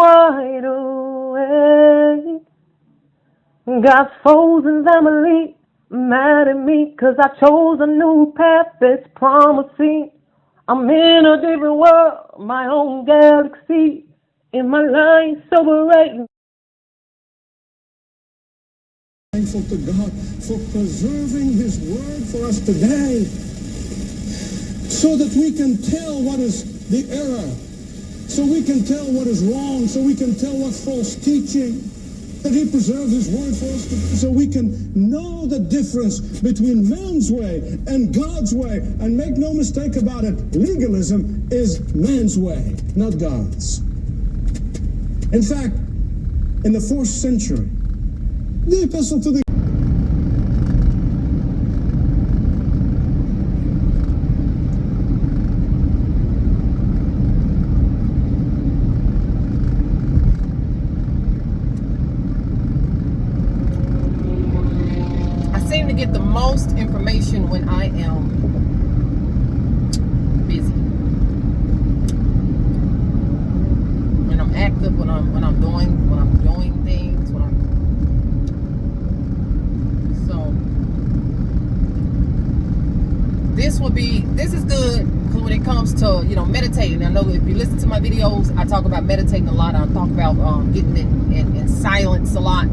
wide awake. Got foes and family mad at me 'cause I chose a new path that's promising. I'm in a different world, my own galaxy. In my line, soberating. Thankful to God for preserving His word for us today, so that we can tell what is the error, so we can tell what is wrong, so we can tell what's false teaching. That He preserved His word for us so we can know the difference between man's way and God's way. And make no mistake about it, legalism is man's way, not God's. In fact, in the 4th century, the epistle to the seem to get the most information when I am busy. When I'm active, when I'm doing things, so this is good when it comes to, meditating. I know if you listen to my videos, I talk about meditating a lot. I talk about getting in silence a lot,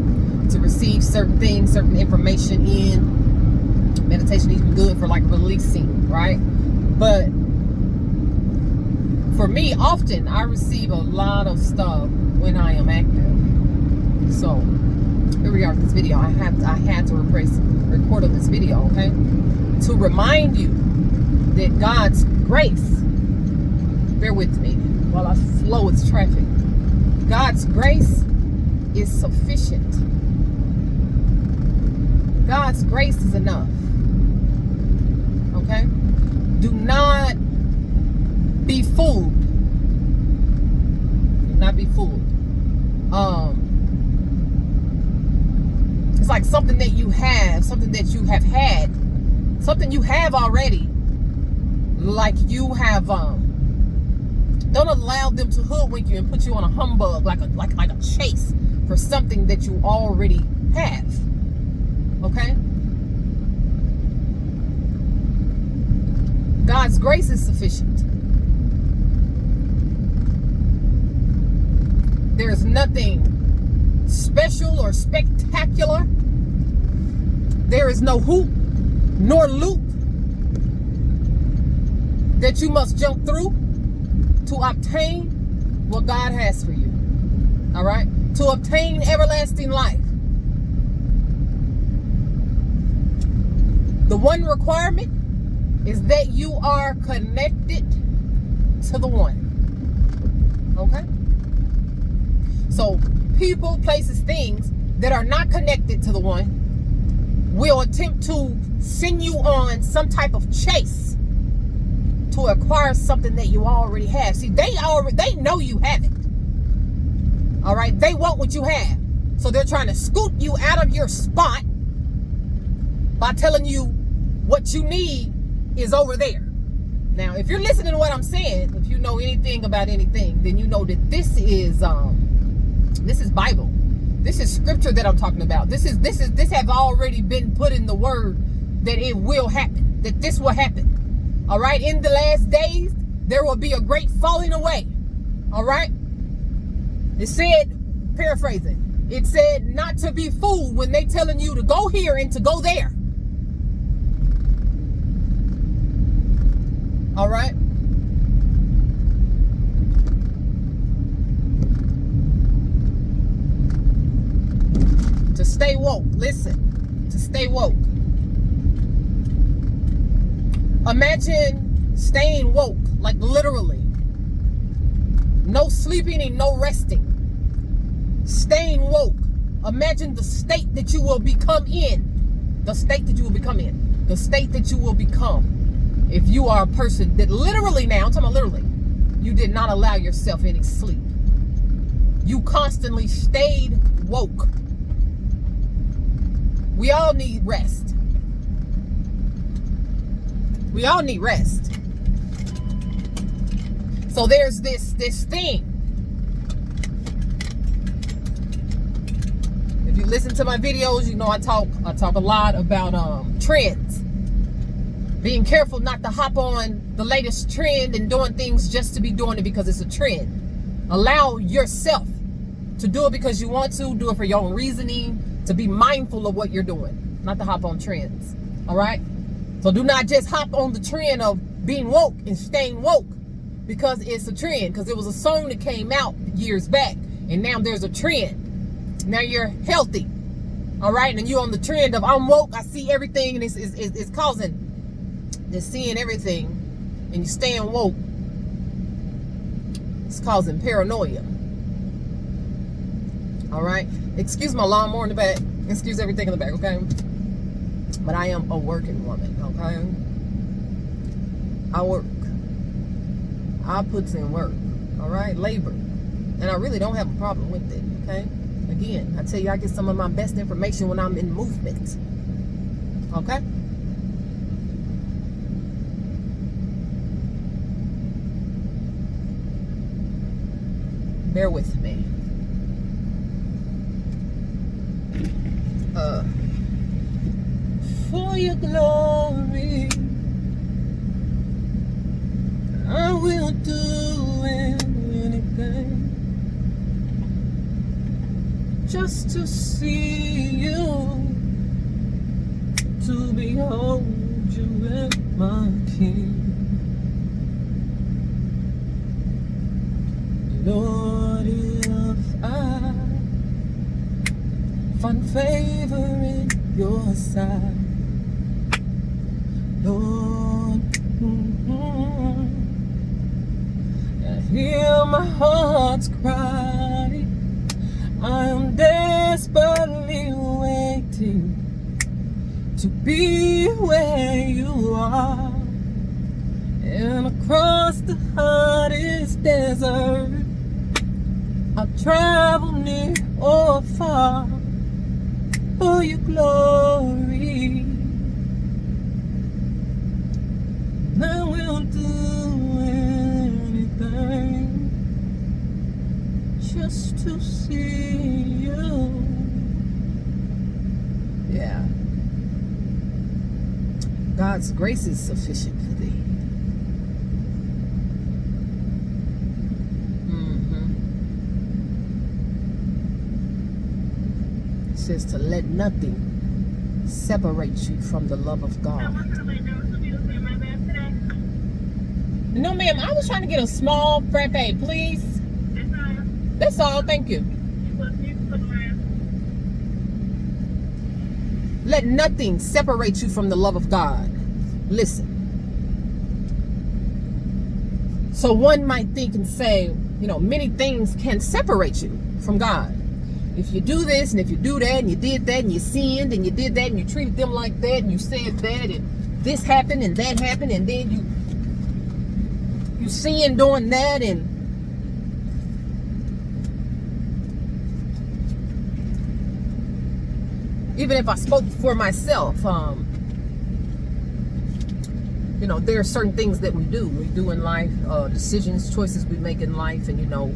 to receive certain things, certain information in. Meditation is good for like releasing, right? But for me, often I receive a lot of stuff when I am active. So here we are with this video. I had to record on this video, okay? To remind you that God's grace, bear with me while I slow its traffic. God's grace is sufficient. God's grace is enough. Okay? Do not be fooled. Do not be fooled. It's like something that you have, something that you have had, something you have already. Like you have, don't allow them to hoodwink you and put you on a humbug, like a chase for something that you already have. Okay? God's grace is sufficient. There is nothing special or spectacular. There is no hoop nor loop that you must jump through to obtain what God has for you. All right? To obtain everlasting life. The one requirement is that you are connected to the one. Okay? So people, places, things that are not connected to the one will attempt to send you on some type of chase to acquire something that you already have. See, they know you have it. All right? They want what you have. So they're trying to scoot you out of your spot by telling you what you need is over there. Now, if you're listening to what I'm saying, if you know anything about anything, then you know that this is Bible. This is scripture that I'm talking about. This have already been put in the word that it will happen, that this will happen. All right? In the last days, there will be a great falling away. All right? It said, paraphrasing, it said not to be fooled when they telling you to go here and to go there. All right? To stay woke. Listen. To stay woke. Imagine staying woke, like literally. No sleeping and no resting. Staying woke. Imagine the state that you will become in. The state that you will become in. The state that you will become. If you are a person that literally now, I'm talking about literally, you did not allow yourself any sleep. You constantly stayed woke. We all need rest. We all need rest. So there's this thing listen to my videos, you know I talk a lot about trends. Being careful not to hop on the latest trend and doing things just to be doing it because it's a trend. Allow yourself to do it because you want to, do it for your own reasoning, to be mindful of what you're doing, not to hop on trends. All right? So do not just hop on the trend of being woke and staying woke because it's a trend. Because there was a song that came out years back, and now there's a trend. Now you're healthy. All right? And you're on the trend of I'm woke, I see everything, and it's causing, they're seeing everything, and you're staying woke. It's causing paranoia. All right? Excuse my lawnmower in the back. Excuse everything in the back, okay? But I am a working woman, okay? I work. I put in work, all right? Labor. And I really don't have a problem with it, okay? Again, I tell you, I get some of my best information when I'm in movement, okay? Bear with me. For your glory, I will do anything just to see you, to behold you as my King. Lord, if I find favor in your sight, Lord, hear my heart's cry. I am desperately waiting to be where you are, and across the hottest desert I'll travel near or far for your glory. I will do anything just to see you. Yeah. God's grace is sufficient for thee. It says to let nothing separate you from the love of God. No, ma'am, I was trying to get a small frappe, please. That's all, thank you. Let nothing separate you from the love of God. Listen. So one might think and say, you know, many things can separate you from God. If you do this and if you do that and you did that and you sinned and you did that and you treated them like that and you said that and this happened and that happened and then you sin doing that, and even if I spoke for myself, you know, there are certain things that we do in life, decisions, choices we make in life, and you know,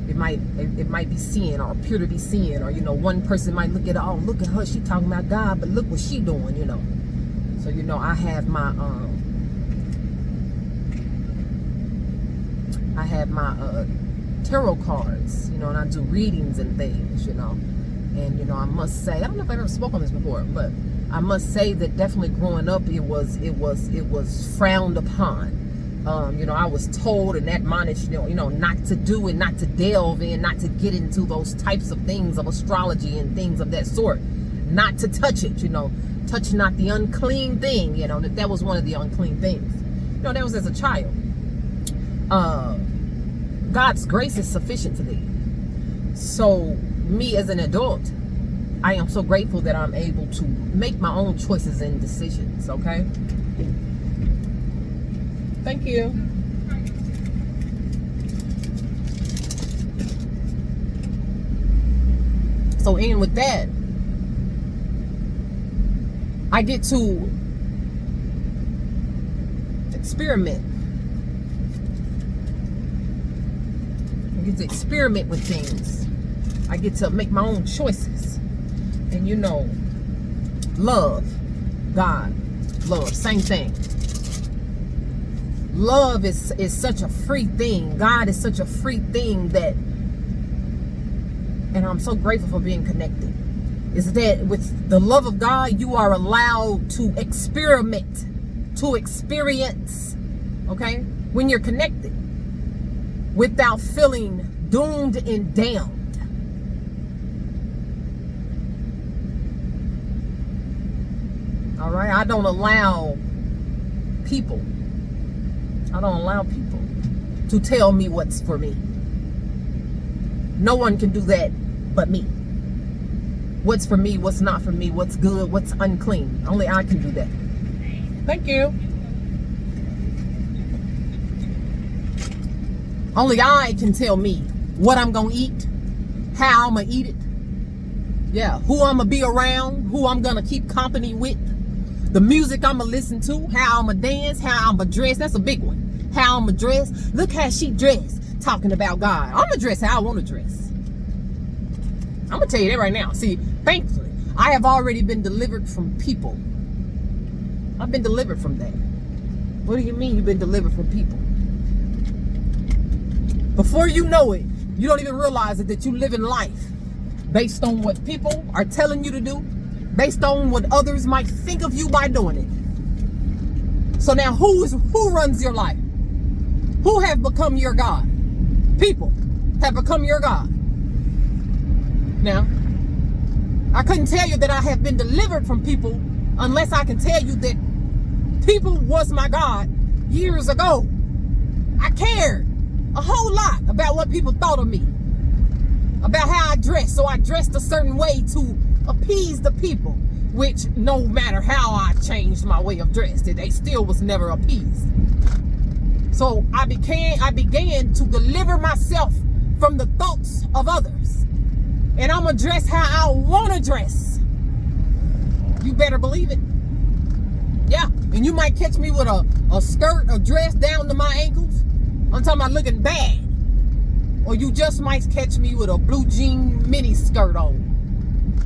it might be sin or appear to be sin, or you know, one person might look at, oh, look at her, she talking about God, but look what she doing, you know. So you know, I have my tarot cards, you know, and I do readings and things, you know. And you know, I must say, I don't know if I've ever spoken on this before, but I must say that definitely growing up, it was frowned upon. You know, I was told and admonished, you know, not to do it, not to delve in, not to get into those types of things of astrology and things of that sort, not to touch it, you know, touch not the unclean thing, you know, that was one of the unclean things. You know, that was as a child. God's grace is sufficient for thee. So me as an adult, I am so grateful that I'm able to make my own choices and decisions, okay? Thank you. So in with that, I get to experiment. I get to experiment with things. I get to make my own choices. And you know, love, God, love, same thing. Love is such a free thing. God is such a free thing that, and I'm so grateful for being connected, is that with the love of God, you are allowed to experiment, to experience, okay, when you're connected, without feeling doomed and damned. All right, I don't allow people to tell me what's for me. No one can do that but me. What's for me, what's not for me, what's good, what's unclean. Only I can do that. Thank you. Only I can tell me what I'm gonna eat, how I'm gonna eat it. Yeah, who I'm gonna be around, who I'm gonna keep company with, the music I'm gonna listen to, how I'm gonna dance, how I'm gonna dress. That's a big one. How I'm gonna dress. Look how she dressed, talking about God. I'm gonna dress how I want to dress. I'm gonna tell you that right now. See, thankfully, I have already been delivered from people. I've been delivered from that. What do you mean you've been delivered from people? Before you know it, you don't even realize it, that you live in life based on what people are telling you to do, based on what others might think of you by doing it. So now who runs your life? Who have become your God? People have become your God. Now, I couldn't tell you that I have been delivered from people unless I can tell you that people was my God years ago. I cared a whole lot about what people thought of me, about how I dressed. So I dressed a certain way to appease the people, which no matter how I changed my way of dress, they still was never appeased. So I began to deliver myself from the thoughts of others. And I'm going to dress how I want to dress. You better believe it. Yeah. And you might catch me with a skirt or dress down to my ankles. I'm talking about looking bad. Or you just might catch me with a blue jean mini skirt on.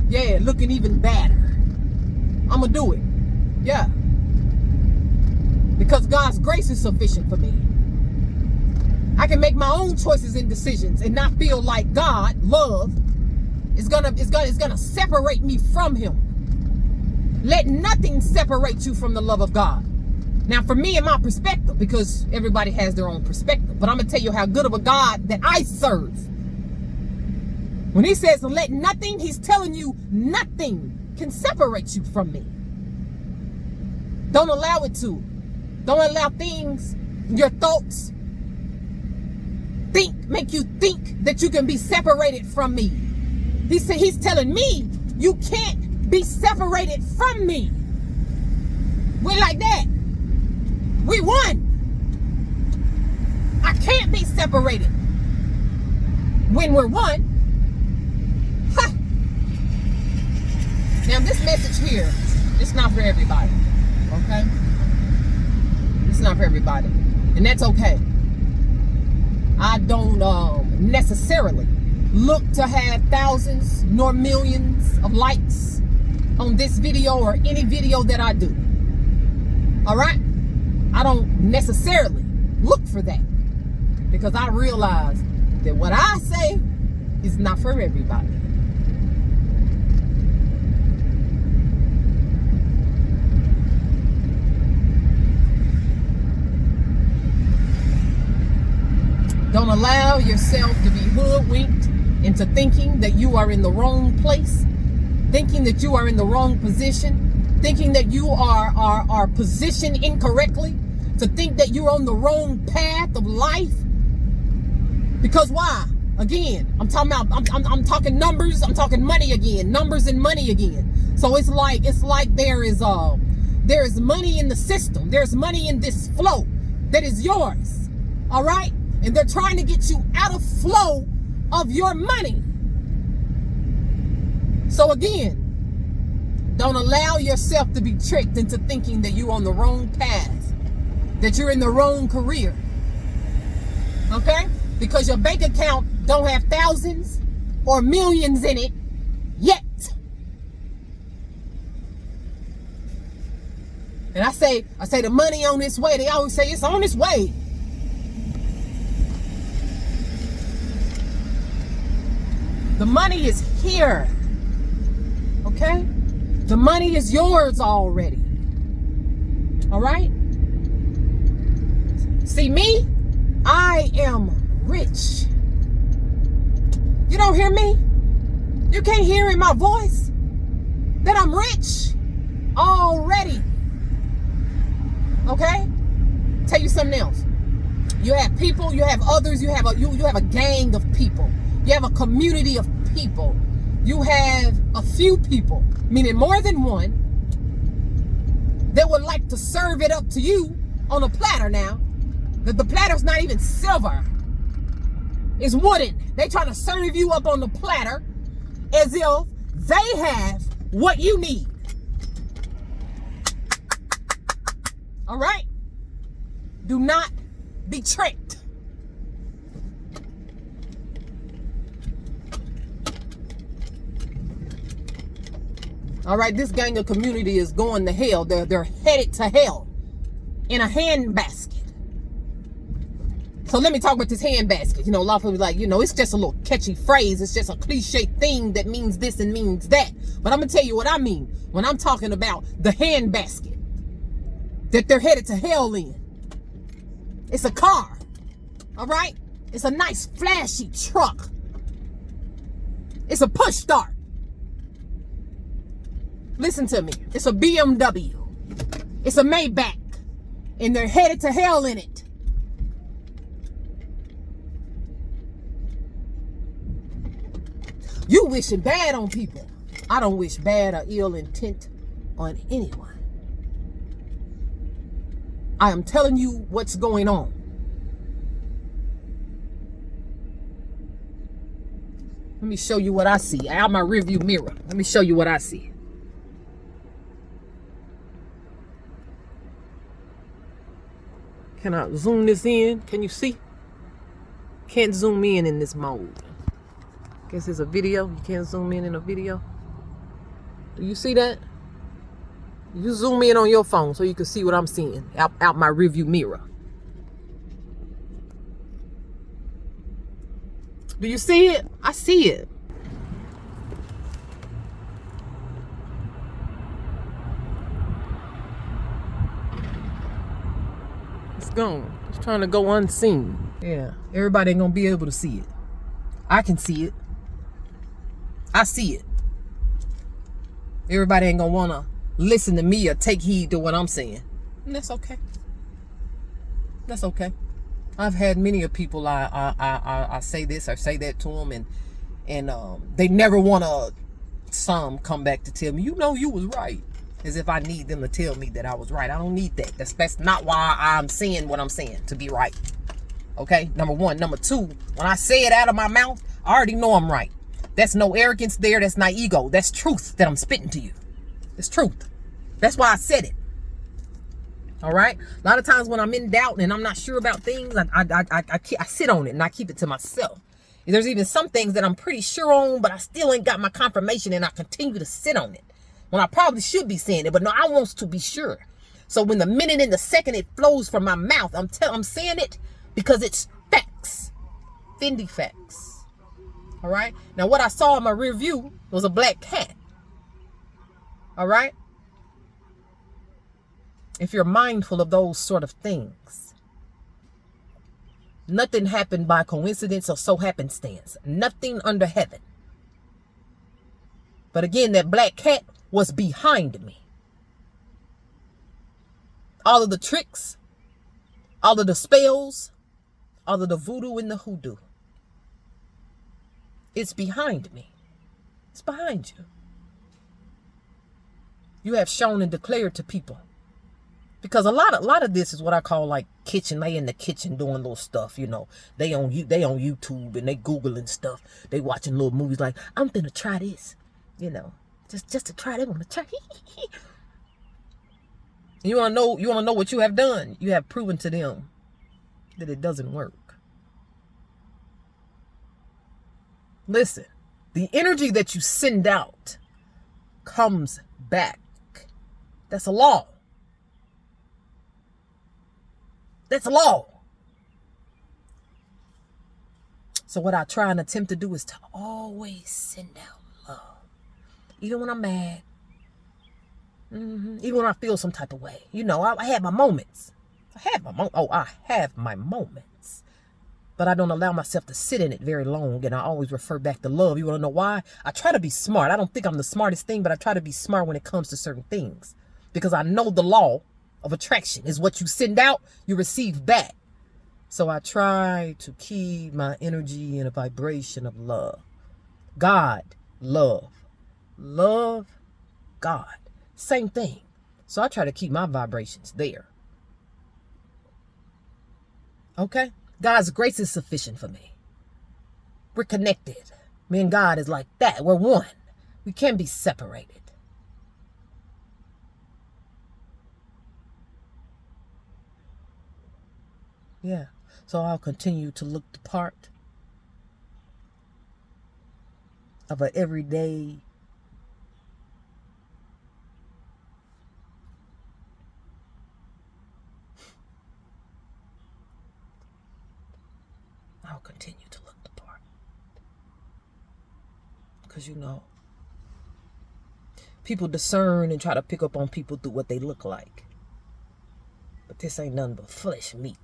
Yeah, looking even badder. I'm going to do it. Yeah. Because God's grace is sufficient for me. I can make my own choices and decisions and not feel like God, love, is gonna separate me from him. Let nothing separate you from the love of God. Now, for me and my perspective, because everybody has their own perspective, but I'm gonna tell you how good of a God that I serve. When he says let nothing, he's telling you nothing can separate you from me. Don't allow it to. Don't allow things, your thoughts, make you think that you can be separated from me. He's telling me you can't be separated from me. We're like that. We won. I can't be separated. When we're one. Ha! Now this message here, it's not for everybody. Okay? It's not for everybody. And that's okay. I don't necessarily look to have thousands nor millions of likes on this video or any video that I do. All right? I don't necessarily look for that, because I realize that what I say is not for everybody. Don't allow yourself to be hoodwinked into thinking that you are in the wrong place, thinking that you are in the wrong position, thinking that you are positioned incorrectly, to think that you're on the wrong path of life. Because why? Again, I'm talking talking numbers, I'm talking money again, numbers and money again. So it's like there is money in the system. There's money in this flow that is yours. All right? And they're trying to get you out of flow of your money. So again, don't allow yourself to be tricked into thinking that you're on the wrong path, that you're in the wrong career. Okay? Because your bank account don't have thousands or millions in it yet. And I say the money on its way. They always say it's on its way. The money is here. Okay? The money is yours already. All right? See me? I am rich. You don't hear me? You can't hear in my voice that I'm rich already. Okay? Tell you something else. You have people, you have others, you have a gang of people. You have a community of people. You have a few people, meaning more than one, that would like to serve it up to you on a platter now. That the platter's not even silver. It's wooden. They try to serve you up on the platter as if they have what you need. All right? Do not be tricked. All right, this gang of community is going to hell. They're headed to hell in a handbasket. So let me talk about this handbasket. You know, a lot of people are like, you know, it's just a little catchy phrase. It's just a cliche thing that means this and means that. But I'm going to tell you what I mean when I'm talking about the handbasket that they're headed to hell in. It's a car. All right? It's a nice, flashy truck. It's a push start. Listen to me. It's a BMW. It's a Maybach. And they're headed to hell in it. You wishing bad on people. I don't wish bad or ill intent on anyone. I am telling you what's going on. Let me show you what I see. Out my rearview mirror. Let me show you what I see. Can I zoom this in? Can you see? Can't zoom in this mode. Guess it's a video. You can't zoom in a video. Do you see that? You zoom in on your phone so you can see what I'm seeing out my rearview mirror. Do you see it? I see it. It's gone. It's trying to go unseen. Yeah, everybody ain't gonna be able to see it. I can see it. I see it. Everybody ain't gonna wanna listen to me or take heed to what I'm saying. And that's okay. That's okay. I've had many of people I say this or say that to them, and they never wanna some come back to tell me, you know, you was right. As if I need them to tell me that I was right. I don't need that. That's not why I'm saying what I'm saying, to be right. Okay, number one. Number two, when I say it out of my mouth, I already know I'm right. That's no arrogance there. That's not ego. That's truth that I'm spitting to you. It's truth. That's why I said it. All right. A lot of times when I'm in doubt and I'm not sure about things, I sit on it and I keep it to myself. There's even some things that I'm pretty sure on, but I still ain't got my confirmation, and I continue to sit on it when I probably should be saying it. But no, I want to be sure. So when the minute and the second it flows from my mouth, I'm saying it because it's facts. Fendi facts. All right. Now, what I saw in my rear view was a black cat. All right. If you're mindful of those sort of things, nothing happened by coincidence or so happenstance. Nothing under heaven. But again, that black cat was behind me. All of the tricks, all of the spells, all of the voodoo and the hoodoo. It's behind me. It's behind you. You have shown and declared to people. Because a lot of this is what I call like kitchen. They in the kitchen doing little stuff, you know. They on YouTube and they Googling stuff. They watching little movies like, I'm gonna try this. You know. Just to try. They want to try. You wanna know what you have done? You have proven to them that it doesn't work. Listen, the energy that you send out comes back. That's a law. That's law. So what I try and attempt to do is to always send out love. Even when I'm mad. Even when I feel some type of way. You know, I have my moments. I have my moments. But I don't allow myself to sit in it very long. And I always refer back to love. You want to know why? I try to be smart. I don't think I'm the smartest thing, but I try to be smart when it comes to certain things. Because I know the law of attraction is what you send out, you receive back. So I try to keep my energy in a vibration of love. God, love. Love, God. Same thing. So I try to keep my vibrations there. Okay? God's grace is sufficient for me. We're connected. Me and God is like that. We're one. We can't be separated. Yeah. So I'll continue to look the part of an everyday I'll continue to look the part. Because, you know, people discern and try to pick up on people through what they look like. But this ain't nothing but flesh meat.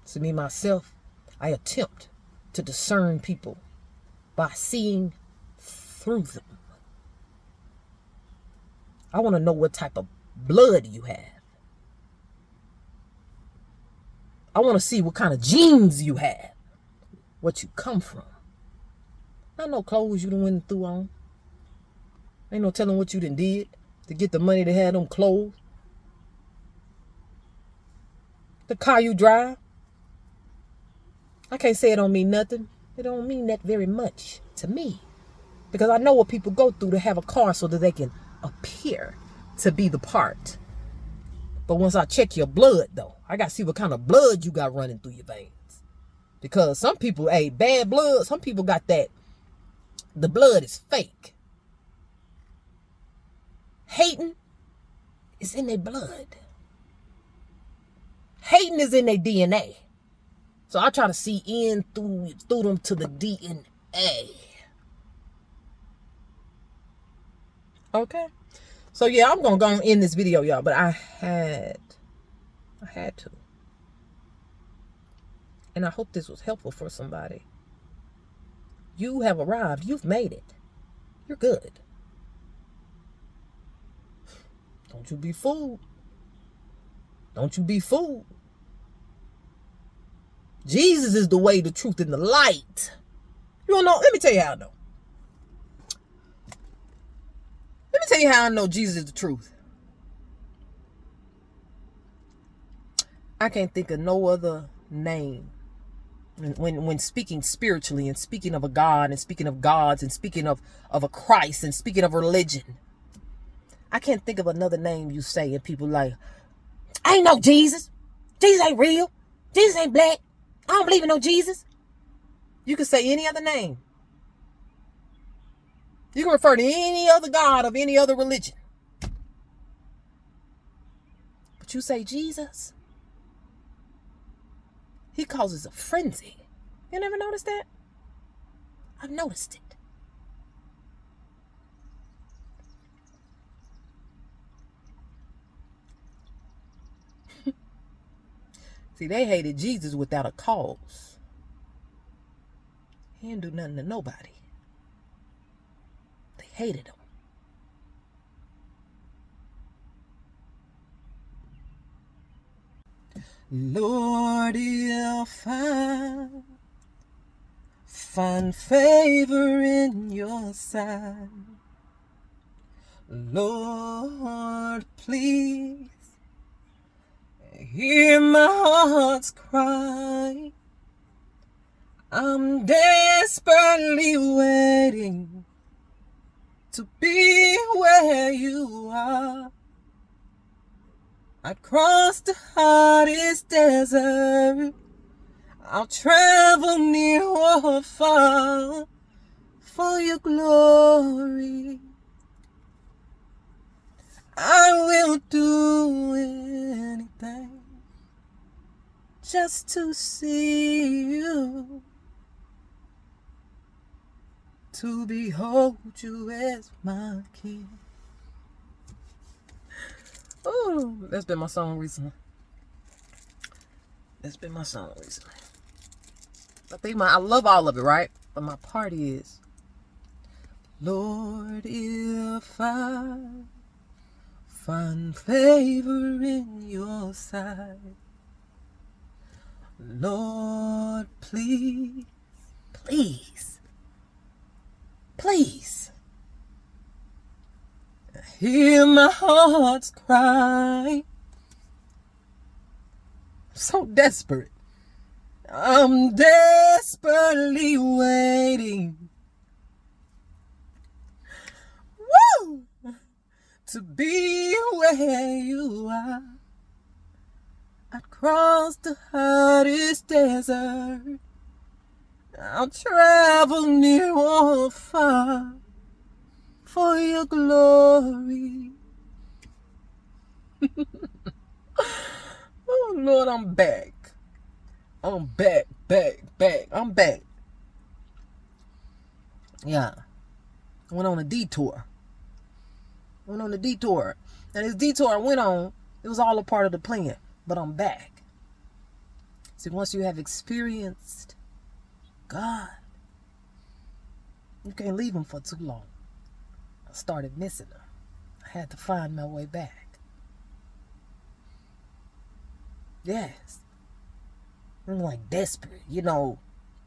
So me, myself, I attempt to discern people by seeing through them. I want to know what type of blood you have. I want to see what kind of genes you have. What you come from. Not no clothes you done went through on. Ain't no telling what you done did to get the money to have them clothes. The car you drive. I can't say it don't mean nothing. It don't mean that very much to me. Because I know what people go through to have a car so that they can appear to be the part. But once I check your blood, though, I got to see what kind of blood you got running through your veins. Because some people, bad blood, some people got that. The blood is fake. Hating is in their blood. Hating is in their DNA. So I try to see in through them to the DNA. Okay. So yeah, I'm gonna go and end this video, y'all. But I had to. And I hope this was helpful for somebody. You have arrived. You've made it. You're good. Don't you be fooled. Don't you be fooled. Jesus is the way, the truth, and the light. You don't know? Let me tell you how I know. Let me tell you how I know Jesus is the truth. I can't think of no other name. When speaking spiritually and speaking of a God and speaking of gods and speaking of a Christ and speaking of religion, I can't think of another name you say and people like, I ain't no Jesus. Jesus ain't real. Jesus ain't black. I don't believe in no Jesus. You can say any other name. You can refer to any other God of any other religion. But you say Jesus, he causes a frenzy. You never noticed that? I've noticed it. See, they hated Jesus without a cause. He didn't do nothing to nobody. They hated him. Lord, if I find favor in your sight, Lord, please hear my heart's cry. I'm desperately waiting to be where you are. I'd cross the hottest desert. I'll travel near or far for your glory. I will do anything just to see you, to behold you as my king. Oh, that's been my song recently. That's been my song recently. I love all of it, right? But my part is, Lord, if I find favor in your sight, Lord, please, please, please, hear my heart's cry. I'm so desperate. I'm desperately waiting, woo, to be where you are. I'd cross the hottest desert. I'll travel near or far for your glory. Oh Lord, I'm back. I'm back. I'm back. Yeah. I went on a detour. And this detour I went on, it was all a part of the plan. But I'm back. See, once you have experienced God, you can't leave him for too long. I started missing him. I had to find my way back. Yes. I'm like desperate,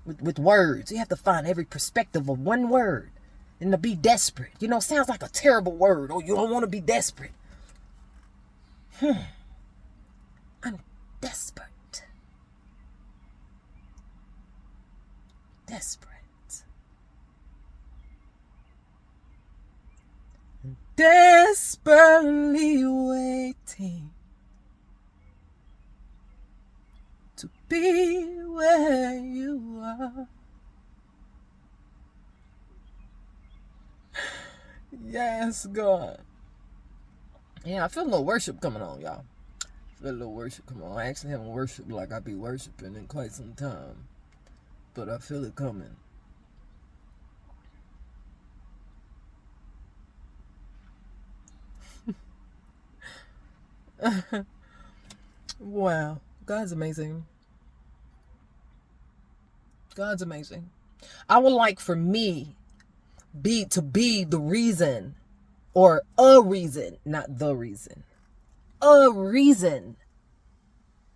with words. You have to find every perspective of one word. And to be desperate, sounds like a terrible word. Oh, you don't want to be desperate. I'm desperate. Desperately waiting to be where you are. Yes, God. Yeah, I feel a little worship coming on, y'all. I actually haven't worshiped like I be worshiping in quite some time. But I feel it coming. Wow. God's amazing. I would like for me to be the reason, or a reason, not the reason, a reason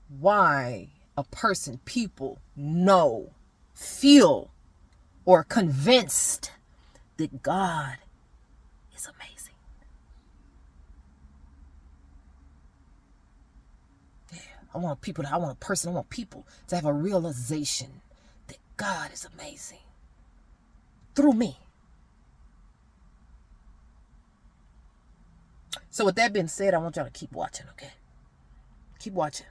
why a person, people know, feel, or convinced that God is amazing. Yeah, I want people to have a realization that God is amazing through me. So with that being said, I want y'all to keep watching, okay? Keep watching.